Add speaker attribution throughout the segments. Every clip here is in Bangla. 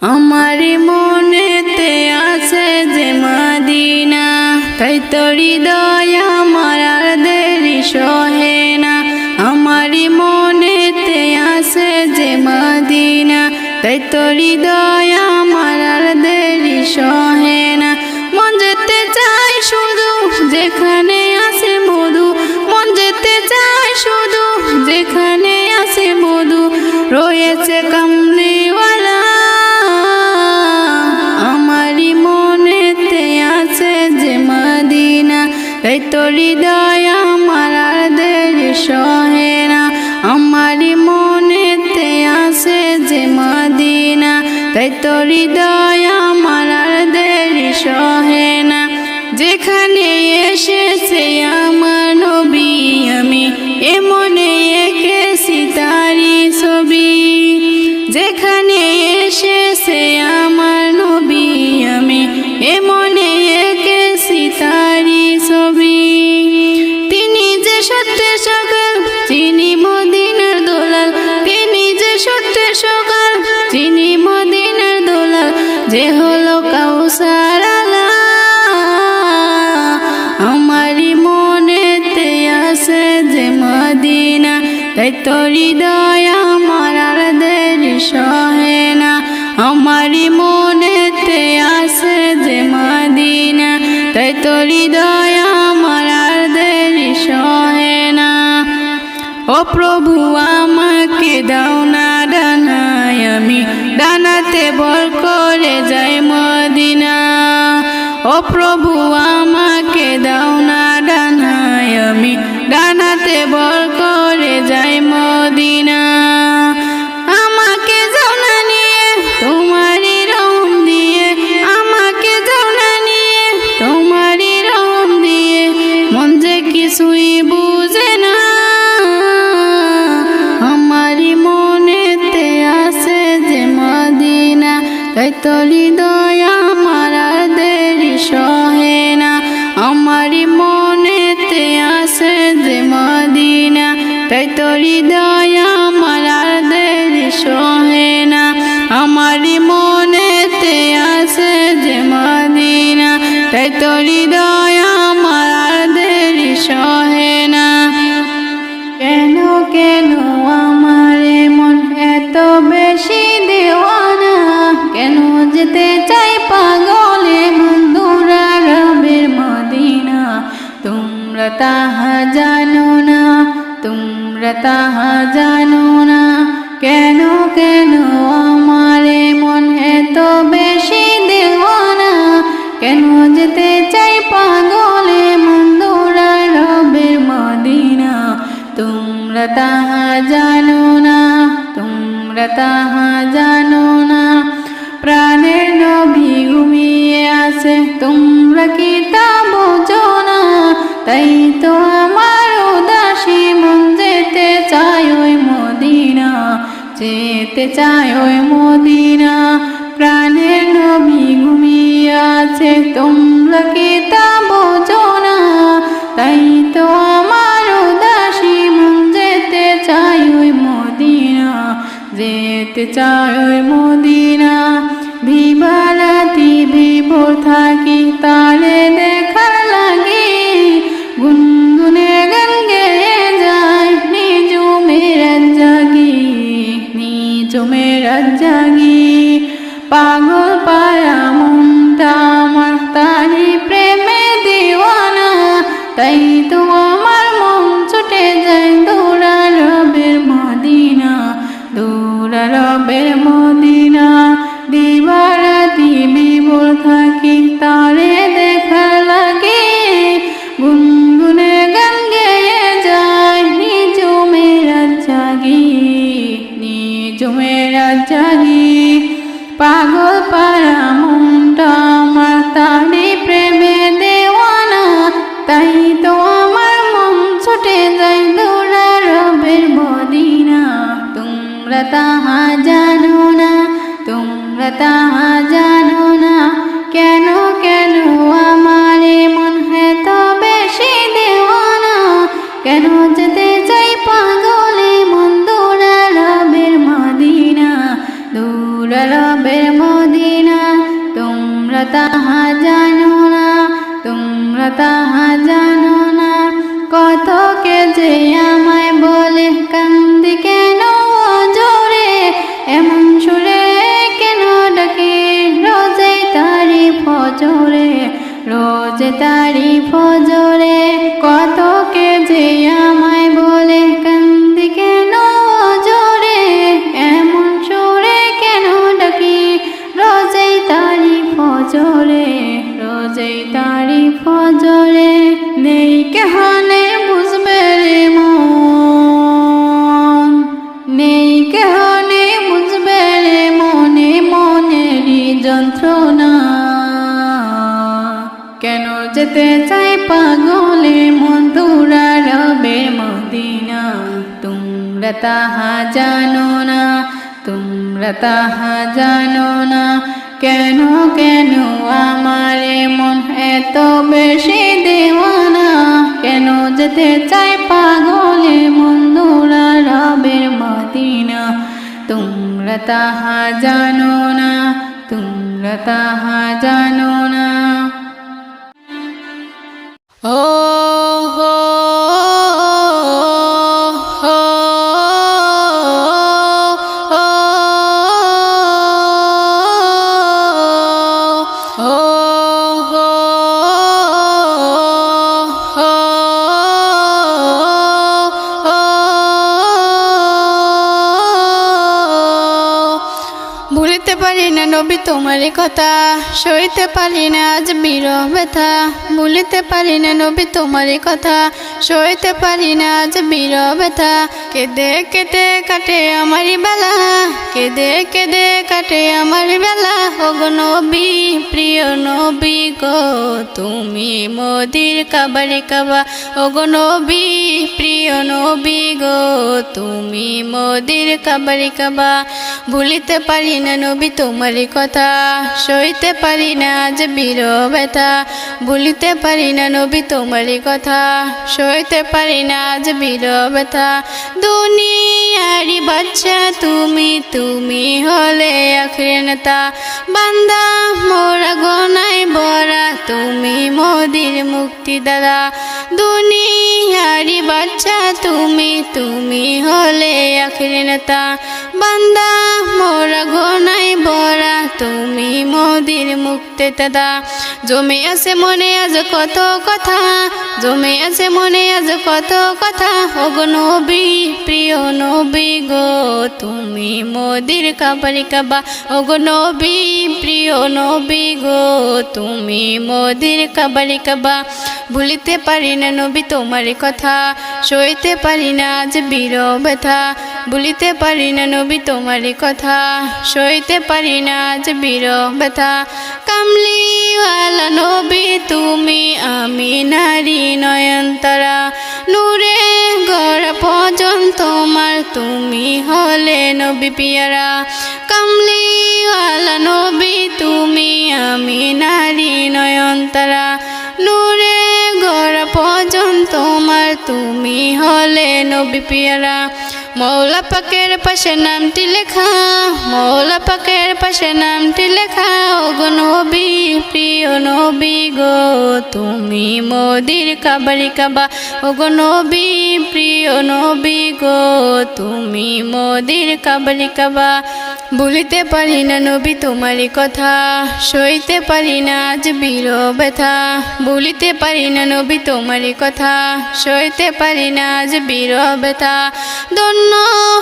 Speaker 1: আমার মনেতে আছে যে মদিনা, তাই তো হৃদয় আমার আর দেরি সহে না। আমার মনেতে আছে যে মদিনা, তাই তো হৃদয় আমার আর দেরি সহে না। মন যেতে চাই শুধু যেখানে আছে মধু, মন যেতে চাই শুধু যেখানে আছে মধু, রয়েছে কামলিওয়ালা। আমারই মনেতে আছে যে মদিনা, তাই তো হৃদয় আমার আর দেরি সহে না। আমারই মনেতে আছে যে মদিনা, তাই তো হৃদয় আমার আর দেরি সহে না। যেখানে এসেছে আমার নবী, আমি এমনে এঁকেছি তারি ছবি। যেখানে এসেছে আমার নবী, আমি এমনে এঁকেছি তারি ছবি। তিনি যে সত্যের সকাল, তিনি মদিনার দোলাল। তিনি যে সত্যের সকাল, তিনি মদিনার দোলাল। যে হলো কাউসার আলা। আমারই মনেতে আছে যে মদিনা, তাই তো হৃদয় আমার আর দেরি সহে না। আমারই মনেতে আছে যে মদিনা, তাই তো হৃদয় আমার আর দেরি সহে না। ও প্রভু আমাকে দাও না ডানায়, আমি ডানাতে ভর করে যাই মদিনা। ও প্রভু আমাকে দাও না ডানায়, আমি ডানাতে ভর করে যাই মদিনা। আমাকে যাও না নিয়ে তোমারই রহম দিয়ে, আমাকে যাও না নিয়ে তোমারই রহম দিয়ে, মন যে কিছুই বুঝে না। আমারই মনেতে আছে যে মদিনা, তাই তো হৃদয় আমার আর দেরি সহে না। আমারই মনেতে আছে যে মদিনা, তাই তো হৃদয় আমার আর দেরি সহে না। আমারই মনেতে আছে যে মদিনা, তাই তো হৃদয় আমার আর দেরি সহে না। কেন কেন আমার মন এত বেশি দেওয়ানা, কেন যেতে চাই পাগলে বন্ধুরা রবের মদিনা। তোমরা তাহা জানো না, তোমরা তাহা জানো না। কেন কেন আমার মন এত বেশি দেওয়ানা, কেন যেতে চাই পাগলে বন্ধুরা রবের মদিনা। তোমরা তাহা জানো না, তোমরা তাহা জানো না। প্রাণের নবী ঘুমিয়ে আছে, তোমরা কি তা বোঝো না? তাই তো আমার উদাসী মন যেতে চায় ওই মদিনা, যেতে চায় ওই মদিনা। প্রাণের নবী ঘুমিয়ে আছে, তোমরা কি তা বোঝো না? তাই তো আমার উদাসী মন যেতে চায় ওই মদিনা, যেতে চায় ওই মদিনা। ভিবারাতি বিভোর থাকি তারে দেখার লাগে, গুনগুনে গান গেয়ে যায় নিজুমের জাগি, নিজুমের জাগি। পাগল পায়া মনটা আমার তারি প্রেমে দিওয়ানা, তাই তো আমার মন ছুটে যায় দৌড়া রবের মদিনা, দৌড়া রবের মদিনা। দিবারাতি বিভোর থাকি তারে দেখার লাগে, গুনগুনে গান গেয়ে যায় নিজুমের জাগি, নিজুমের জাগি। পাগল পারা মনটা আমার তারি প্রেমে দেওয়ানা, তাই তো আমার মন ছুটে যায় দৌড়া রবের মদিনা। তোমরা তাহা জানো না, তোমরা তাহা জানো না। কেন কেন আমার মন এত বেশি দেওয়ানা, কেন যেতে চাই পাগলে মন দৌড়া রবের মদিনা, দৌড়া রবের মদিনা তোমরা তাহা জানো না, তোমরা তাহা জানো না। কত কে যে আমায় বলে কান্দি কেন জোরে, এমন সুরে কেন ডাকে রোজে তারি ফজরে, রোজে তারি ফজরে। কত কে যে আমায় বলে কান্দি কেন জোরে, এমন সুরে কেন ডাকি রোজে তারি ফজরে, রোজে তারি ফজরে। নেই কেহনে বুঝবে রে মন, নেই কেহনে বুঝবে রে মনে মনেরই যন্ত্রণা। কেন যেতে চাই পাগলে মন দূরা রবে মদিনা, তোমরা তাহা জানো না, তোমরা তাহা জানো না। কেন কেন আমারে মন এত বেশি দেওয়ানা, কেন যেতে চাই পাগলে মন দূরা রবের মদিনা, তোমরা তাহা জানো না, তোমরা তাহা জানো না। ও হো হো ভুলিতে পারি না নবী তোমার কথা, সইতে পারি না আজ বিরহ ব্যথা। ভুলিতে পারি না নবী তোমার কথা, সইতে পারি না আজ বিরহ ব্যথা। কেঁদে কেঁদে কাটে আমারি বেলা, কেঁদে কেঁদে কাটে আমারি বেলা। ওগো নবী প্রিয় নবী গো তুমি মোদির কাবারে কাবা, ওগো নবী প্রিয় নবী গো তুমি মোদির কাবারে কাবা। ভুলিতে পারি না নবী তোমার কথা, সইতে পারি না আজ বিরহ ব্যথা। ভুলিতে পারি না নবী তোমার কথা, সইতে পারি না আজ বিরহ ব্যথা। দুনিয়ারি বাচ্চা তুমি, তুমি হলে আখির নেতা। বান্দা মোরা গোনায় ভরা তুমি মোদির মুক্তি দাতা। দুনিয়ারি বাচ্চা তুমি, তুমি হলে আখির নেতা। বান্দা মোরা গোনায় ভরা তুমি মোদির মুক্তি দাতা। জমে আছে মনে আজ কত কথা, জমে আছে মনে আজ কত কথা। ওগো নবী প্রিয় নবী গো তুমি মোদির কাবারে কাবা, ওগো নবী প্রিয় নবী গো তুমি মোদির কাবারে কাবা। ভুলিতে পারি না নবী তোমার কথা, সইতে পারি না আজ বিরহ ব্যথা। ভুলিতে পারি না নবী তোমার কথা, সইতে পারি না আজ বিরহ ব্যথা। কামলিওয়ালা নবী তুমি আমি নারী নয়নতারা। নূরে গড়া ভজন তোমার তুমি হলে নবী পিয়ারা। কামলিওয়ালা নবী তুমি আমি নারী নয়নতারা। নূরে গড়া ভজন তোমার তুমি হলে নবী পিয়ারা। মৌলা পাকের পাশে নামটি লেখা, মৌলা পাকের পাশে নামটি লেখা। ওগো নবী প্রিয় নবী গো তুমি মোদির কাবারে কাবা, ওগো নবী প্রিয় নবী গো তুমি মোদির কাবারে কাবা। ভুলিতে পারি না নবী তোমার কথা, সইতে পারি না আজ বিরহ ব্যথা। ভুলিতে পারি না নবী তোমার কথা, সইতে পারি না আজ বিরহ ব্যথা। ধন্য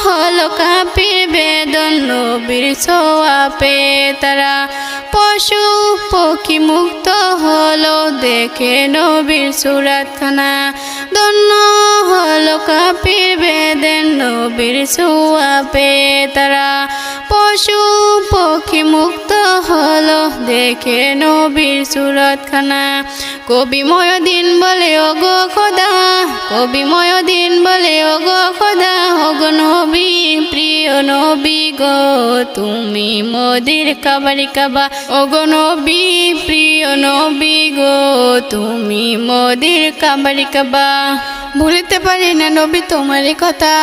Speaker 1: হলো কাফির বেদন নবীর ছোঁয়া পেয়ে তারা। পশু পক্ষী মুক্ত হলো দেখে নবীর সুরাতখানা। ধন্য হলো কাফির বেদেন নবীর ছোঁয়া পেয়ে তারা। পশু পক্ষী মুক্ত হলো দেখে নবীর সুরতখানা। কবি ময়দিন বলে ওগো খোদা, কবি ময়দিন বলে ওগো খোদা। ওগো নবী প্রিয় নবী গো তুমি মোদির কাবারে কাবা, ওগো নবী প্রিয় নবী গো তুমি মোদির কাবারে কাবা। ভুলিতে পারি না নবী তোমারই কথা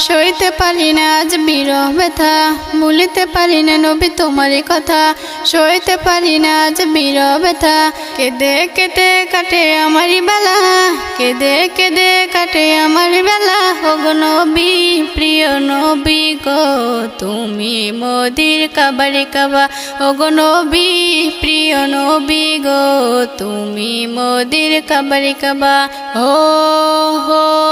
Speaker 1: সইতে পারি না আজ বিরহ ব্যথা ভুলিতে পারি না নবী তোমারই কথা সইতে পারি না আজ বিরহ ব্যথা কেঁদে কেটে কাটে আমারই বেলা কেঁদে কেঁদে কাটে আমার বেলা ওগো নবী প্রিয় নবী গো তুমি মোদের কাবারে কাবা ওগো নবী প্রিয় নবী গো তুমি মোদের কাবারে কাবা ও হো